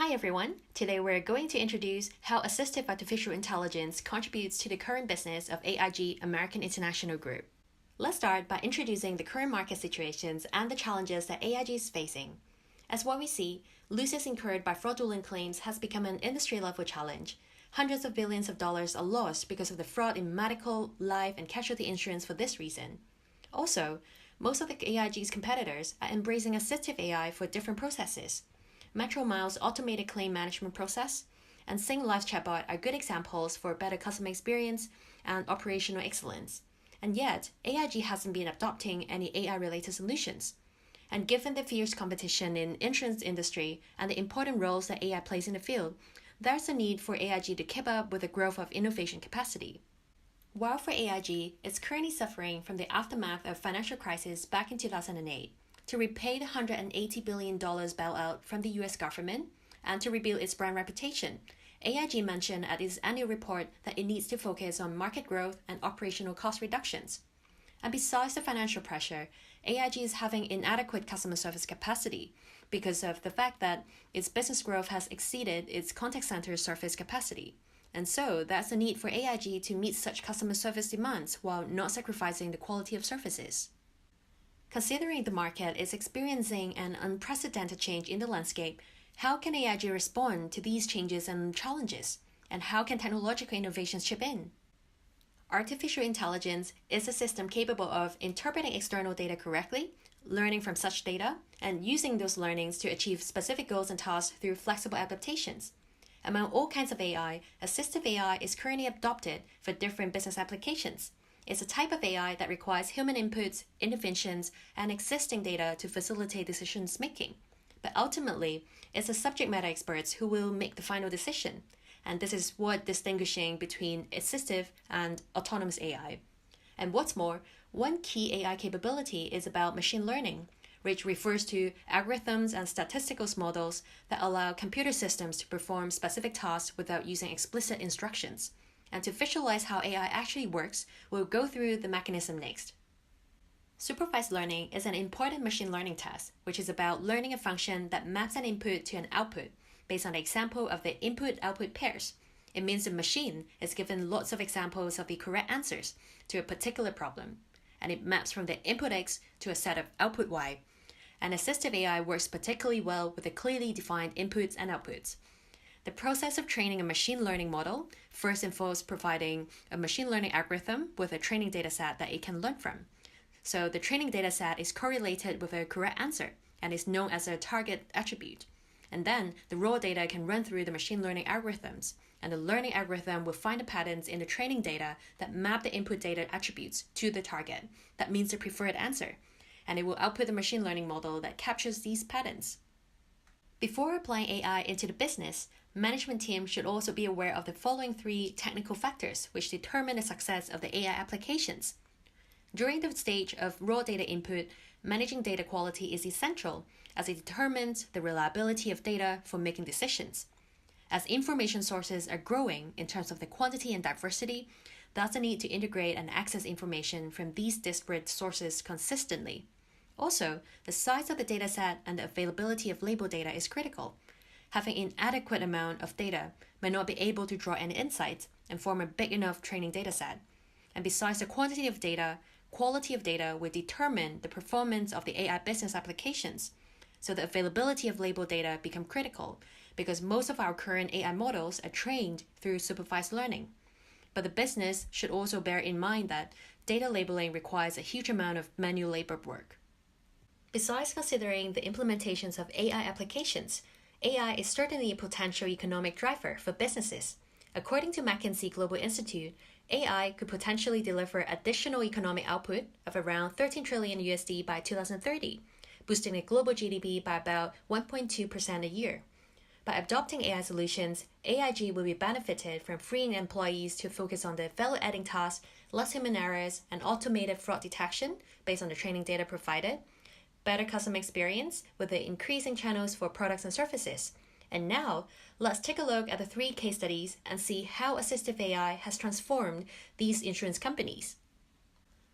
Hi everyone! Today we're going to introduce how assistive artificial intelligence contributes to the current business of AIG American International Group. Let's start by introducing the current market situations and the challenges that AIG is facing. As what we see, losses incurred by fraudulent claims has become an industry-level challenge. Hundreds of billions of dollars are lost because of the fraud in medical, life, and casualty insurance for this reason. Also, most of the AIG's competitors are embracing assistive AI for different processes. Metromile's automated claim management process and Sing Life chatbot are good examples for better customer experience and operational excellence. And yet, AIG hasn't been adopting any AI-related solutions. And given the fierce competition in the insurance industry and the important roles that AI plays in the field, there's a need for AIG to keep up with the growth of innovation capacity. While for AIG, it's currently suffering from the aftermath of financial crisis back in 2008, to repay the $180 billion bailout from the US government and to rebuild its brand reputation, AIG mentioned at its annual report that it needs to focus on market growth and operational cost reductions. And besides the financial pressure, AIG is having inadequate customer service capacity because of the fact that its business growth has exceeded its contact center service capacity. And so that's a need for AIG to meet such customer service demands while not sacrificing the quality of services. Considering the market is experiencing an unprecedented change in the landscape, how can AIG respond to these changes and challenges? And how can technological innovations chip in? Artificial intelligence is a system capable of interpreting external data correctly, learning from such data, and using those learnings to achieve specific goals and tasks through flexible adaptations. Among all kinds of AI, assistive AI is currently adopted for different business applications. It's a type of AI that requires human inputs, interventions, and existing data to facilitate decisions making. But ultimately, it's the subject matter experts who will make the final decision. And this is what distinguishing between assistive and autonomous AI. And what's more, one key AI capability is about machine learning, which refers to algorithms and statistical models that allow computer systems to perform specific tasks without using explicit instructions. And to visualize how AI actually works, we'll go through the mechanism next. Supervised learning is an important machine learning test, which is about learning a function that maps an input to an output based on the example of the input-output pairs. It means the machine is given lots of examples of the correct answers to a particular problem, and it maps from the input X to a set of output Y. And assistive AI works particularly well with the clearly defined inputs and outputs. The process of training a machine learning model first involves providing a machine learning algorithm with a training dataset that it can learn from. So the training dataset is correlated with a correct answer and is known as a target attribute. And then the raw data can run through the machine learning algorithms, and the learning algorithm will find the patterns in the training data that map the input data attributes to the target. That means the preferred answer. And it will output the machine learning model that captures these patterns. Before applying AI into the business, management team should also be aware of the following three technical factors which determine the success of the AI applications. During the stage of raw data input, managing data quality is essential as it determines the reliability of data for making decisions. As information sources are growing in terms of the quantity and diversity, there's a need to integrate and access information from these disparate sources consistently. Also, the size of the dataset and the availability of label data is critical. Having an inadequate amount of data may not be able to draw any insights and form a big enough training dataset. And besides the quantity of data, quality of data will determine the performance of the AI business applications. So the availability of label data become critical because most of our current AI models are trained through supervised learning. But the business should also bear in mind that data labeling requires a huge amount of manual labor work. Besides considering the implementations of AI applications, AI is certainly a potential economic driver for businesses. According to McKinsey Global Institute, AI could potentially deliver additional economic output of around $13 trillion USD by 2030, boosting the global GDP by about 1.2% a year. By adopting AI solutions, AIG will be benefited from freeing employees to focus on the value-adding tasks, less human errors, and automated fraud detection based on the training data provided, better customer experience with the increasing channels for products and services. And now, let's take a look at the three case studies and see how assistive AI has transformed these insurance companies.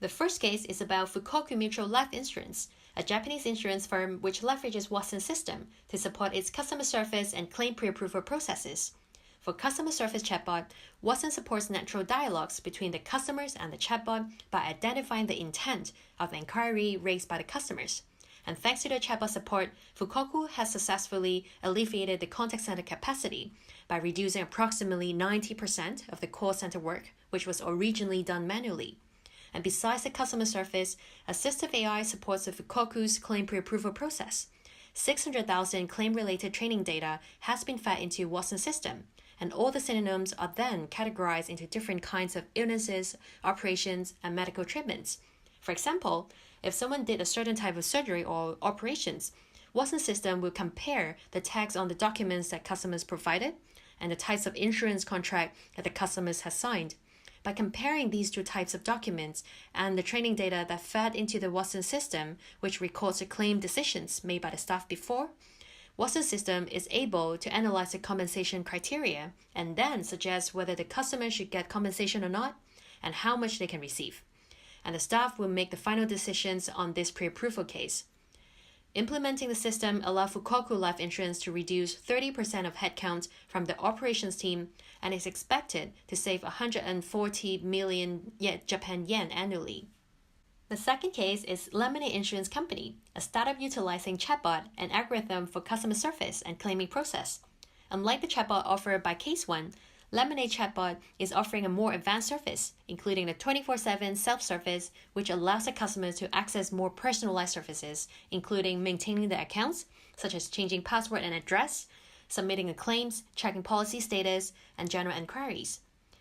The first case is about Fukoku Mutual Life Insurance, a Japanese insurance firm which leverages Watson's system to support its customer service and claim pre-approval processes. For customer service chatbot, Watson supports natural dialogues between the customers and the chatbot by identifying the intent of the inquiry raised by the customers. And thanks to the chatbot support, Fukoku has successfully alleviated the contact center capacity by reducing approximately 90% of the call center work, which was originally done manually. And besides the customer service, Assistive AI supports the Fukoku's claim pre-approval process. 600,000 claim-related training data has been fed into Watson's system, and all the synonyms are then categorized into different kinds of illnesses, operations, and medical treatments. For example, if someone did a certain type of surgery or operations, Watson's system will compare the tags on the documents that customers provided and the types of insurance contract that the customers has signed. By comparing these two types of documents and the training data that fed into the Watson system, which records the claim decisions made by the staff before, Watson's system is able to analyze the compensation criteria and then suggest whether the customer should get compensation or not and how much they can receive. And the staff will make the final decisions on this pre-approval case. Implementing the system allows Fukoku Life Insurance to reduce 30% of headcount from the operations team and is expected to save 140 million Japan yen annually. The second case is Lemonade Insurance Company, a startup utilizing chatbot and algorithm for customer service and claiming process. Unlike the chatbot offered by Case One, Lemonade Chatbot is offering a more advanced service, including the 24/7 self-service, which allows the customers to access more personalized services, including maintaining their accounts, such as changing password and address, submitting the claims, checking policy status, and general inquiries.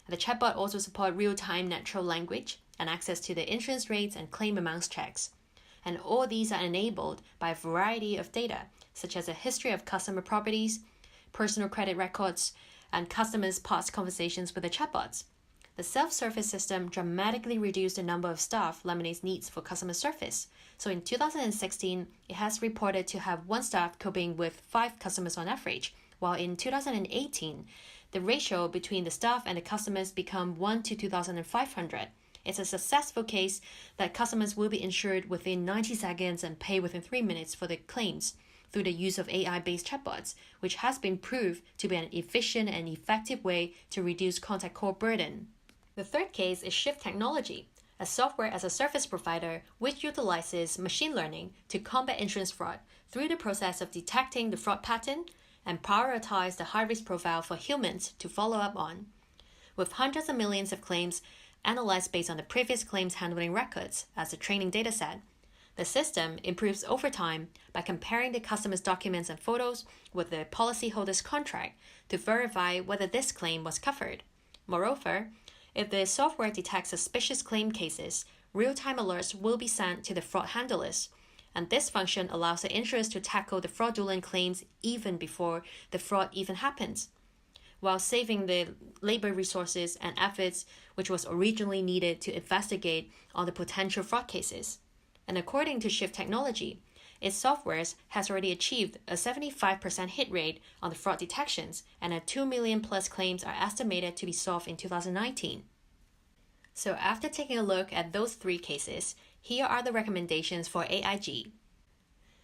The chatbot also supports real-time natural language and access to the insurance rates and claim amounts checks. And all these are enabled by a variety of data, such as a history of customer properties, personal credit records, and customers' past conversations with the chatbots. The self-service system dramatically reduced the number of staff Lemonade needs for customer service. So in 2016, it has reported to have one staff coping with 5 customers on average, while in 2018, the ratio between the staff and the customers become 1 to 2,500. It's a successful case that customers will be insured within 90 seconds and pay within 3 minutes for the claims through the use of AI-based chatbots, which has been proved to be an efficient and effective way to reduce contact call burden. The third case is Shift Technology, a software-as-a-service provider which utilizes machine learning to combat insurance fraud through the process of detecting the fraud pattern and prioritize the high-risk profile for humans to follow up on. With hundreds of millions of claims analyzed based on the previous claims handling records as a training dataset, the system improves over time by comparing the customer's documents and photos with the policyholder's contract to verify whether this claim was covered. Moreover, if the software detects suspicious claim cases, real-time alerts will be sent to the fraud handlers, and this function allows the insurers to tackle the fraudulent claims even before the fraud even happens, while saving the labor resources and efforts which was originally needed to investigate on the potential fraud cases. And according to Shift Technology, its software has already achieved a 75% hit rate on the fraud detections, and 2 million plus claims are estimated to be solved in 2019. So after taking a look at those 3 cases, here are the recommendations for AIG.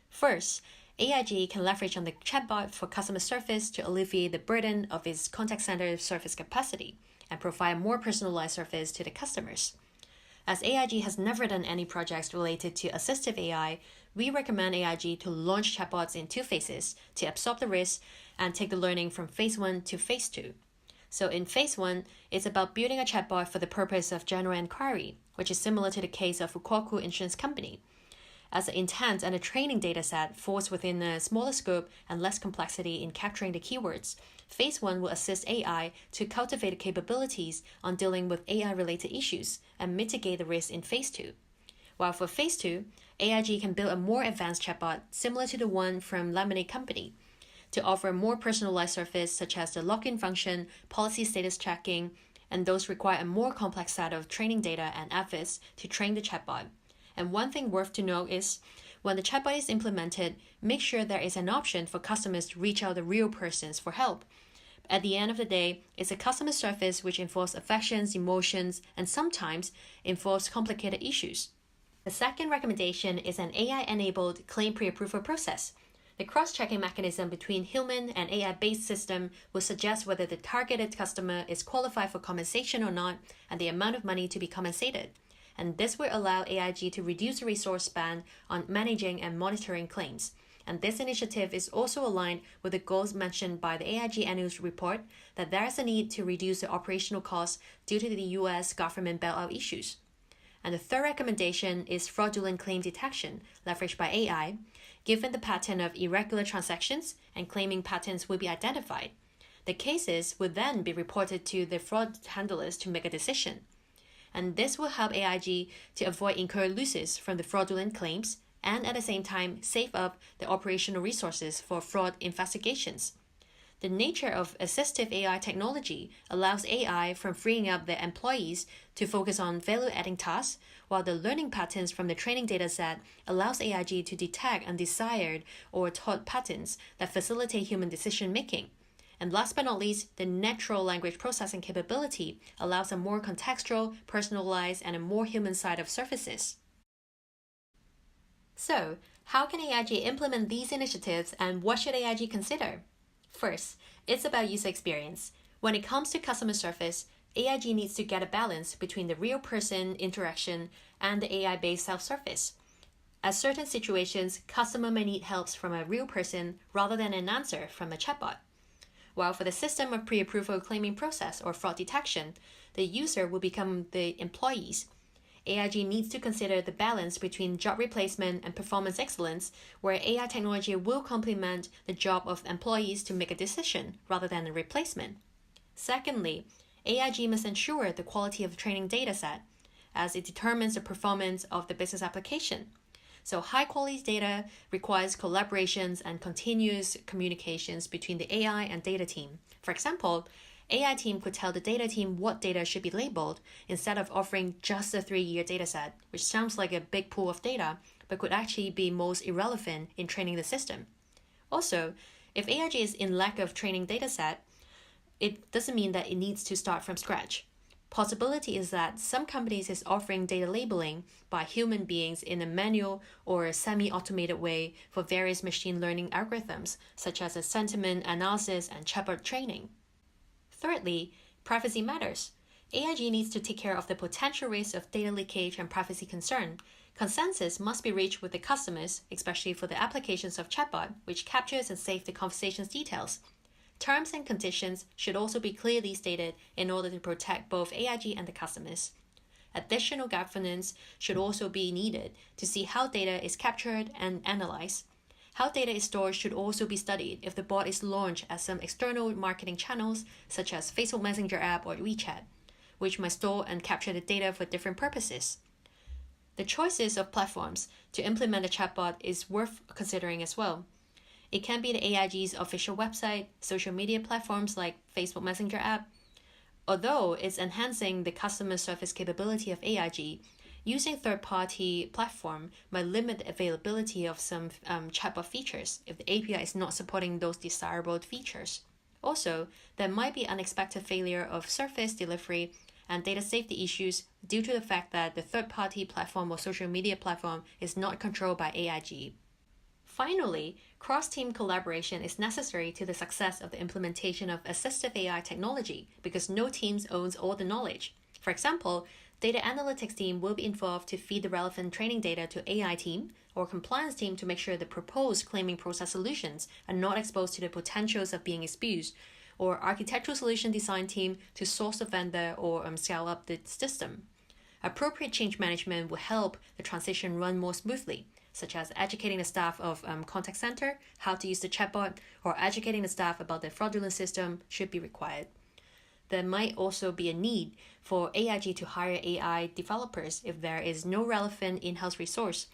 First, AIG can leverage on the chatbot for customer service to alleviate the burden of its contact center service capacity and provide more personalized service to the customers. As AIG has never done any projects related to assistive AI, we recommend AIG to launch chatbots in 2 phases to absorb the risk and take the learning from phase 1 to phase 2. So in phase 1, it's about building a chatbot for the purpose of general inquiry, which is similar to the case of Fukoku Insurance Company. As the intent and the training dataset falls within a smaller scope and less complexity in capturing the keywords, phase 1 will assist AI to cultivate capabilities on dealing with AI-related issues and mitigate the risk in phase 2. While for phase 2, AIG can build a more advanced chatbot similar to the one from Lemonade Company to offer more personalized service such as the login function, policy status checking, and those require a more complex set of training data and efforts to train the chatbot. And one thing worth to note is, when the chatbot is implemented, make sure there is an option for customers to reach out to real persons for help. At the end of the day, it's a customer service which involves affections, emotions, and sometimes involves complicated issues. The second recommendation is an AI-enabled claim pre-approval process. The cross-checking mechanism between human and AI-based system will suggest whether the targeted customer is qualified for compensation or not and the amount of money to be compensated. And this will allow AIG to reduce the resource span on managing and monitoring claims. And this initiative is also aligned with the goals mentioned by the AIG annual report that there is a need to reduce the operational costs due to the US government bailout issues. And the third recommendation is fraudulent claim detection, leveraged by AI. Given the pattern of irregular transactions and claiming patterns will be identified, the cases will then be reported to the fraud handlers to make a decision. And this will help AIG to avoid incurred losses from the fraudulent claims and at the same time save up the operational resources for fraud investigations. The nature of assistive AI technology allows AI from freeing up their employees to focus on value-adding tasks, while the learning patterns from the training dataset allows AIG to detect undesired or taught patterns that facilitate human decision-making. And last but not least, the natural language processing capability allows a more contextual, personalized, and a more human side of services. So, how can AIG implement these initiatives and what should AIG consider? First, it's about user experience. When it comes to customer service, AIG needs to get a balance between the real person interaction and the AI-based self-service. At certain situations, customer may need help from a real person rather than an answer from a chatbot. While for the system of pre-approval claiming process or fraud detection, the user will become the employees. AIG needs to consider the balance between job replacement and performance excellence, where AI technology will complement the job of employees to make a decision rather than a replacement. Secondly, AIG must ensure the quality of the training dataset, as it determines the performance of the business application. So high-quality data requires collaborations and continuous communications between the AI and data team. For example, AI team could tell the data team what data should be labeled instead of offering just a 3-year dataset, which sounds like a big pool of data, but could actually be most irrelevant in training the system. Also, if AIG is in lack of training dataset, it doesn't mean that it needs to start from scratch. Possibility is that some companies is offering data labeling by human beings in a manual or a semi-automated way for various machine learning algorithms, such as a sentiment analysis and chatbot training. Thirdly, privacy matters. AIG needs to take care of the potential risk of data leakage and privacy concern. Consensus must be reached with the customers, especially for the applications of chatbot, which captures and saves the conversation's details. Terms and conditions should also be clearly stated in order to protect both AIG and the customers. Additional governance should also be needed to see how data is captured and analyzed. How data is stored should also be studied if the bot is launched as some external marketing channels, such as Facebook Messenger app or WeChat, which might store and capture the data for different purposes. The choices of platforms to implement a chatbot is worth considering as well. It can be the AIG's official website, social media platforms like Facebook Messenger app. Although it's enhancing the customer service capability of AIG, using third-party platform might limit the availability of some chatbot features if the API is not supporting those desirable features. Also, there might be unexpected failure of service delivery and data safety issues due to the fact that the third-party platform or social media platform is not controlled by AIG. Finally, cross-team collaboration is necessary to the success of the implementation of assistive AI technology because no team owns all the knowledge. For example, data analytics team will be involved to feed the relevant training data to AI team or compliance team to make sure the proposed claiming process solutions are not exposed to the potentials of being abused, or architectural solution design team to source a vendor or scale up the system. Appropriate change management will help the transition run more smoothly, such as educating the staff of contact center how to use the chatbot, or educating the staff about the fraudulent system should be required. There might also be a need for AIG to hire AI developers if there is no relevant in-house resource.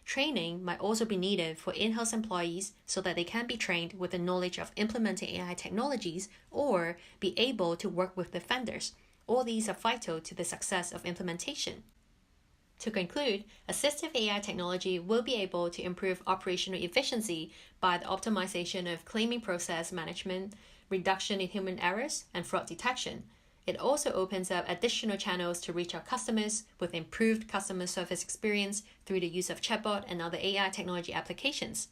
Training might also be needed for in-house employees so that they can be trained with the knowledge of implementing AI technologies or be able to work with the vendors. All these are vital to the success of implementation. To conclude, assistive AI technology will be able to improve operational efficiency by the optimization of claiming process management, reduction in human errors, and fraud detection. It also opens up additional channels to reach our customers with improved customer service experience through the use of chatbot and other AI technology applications.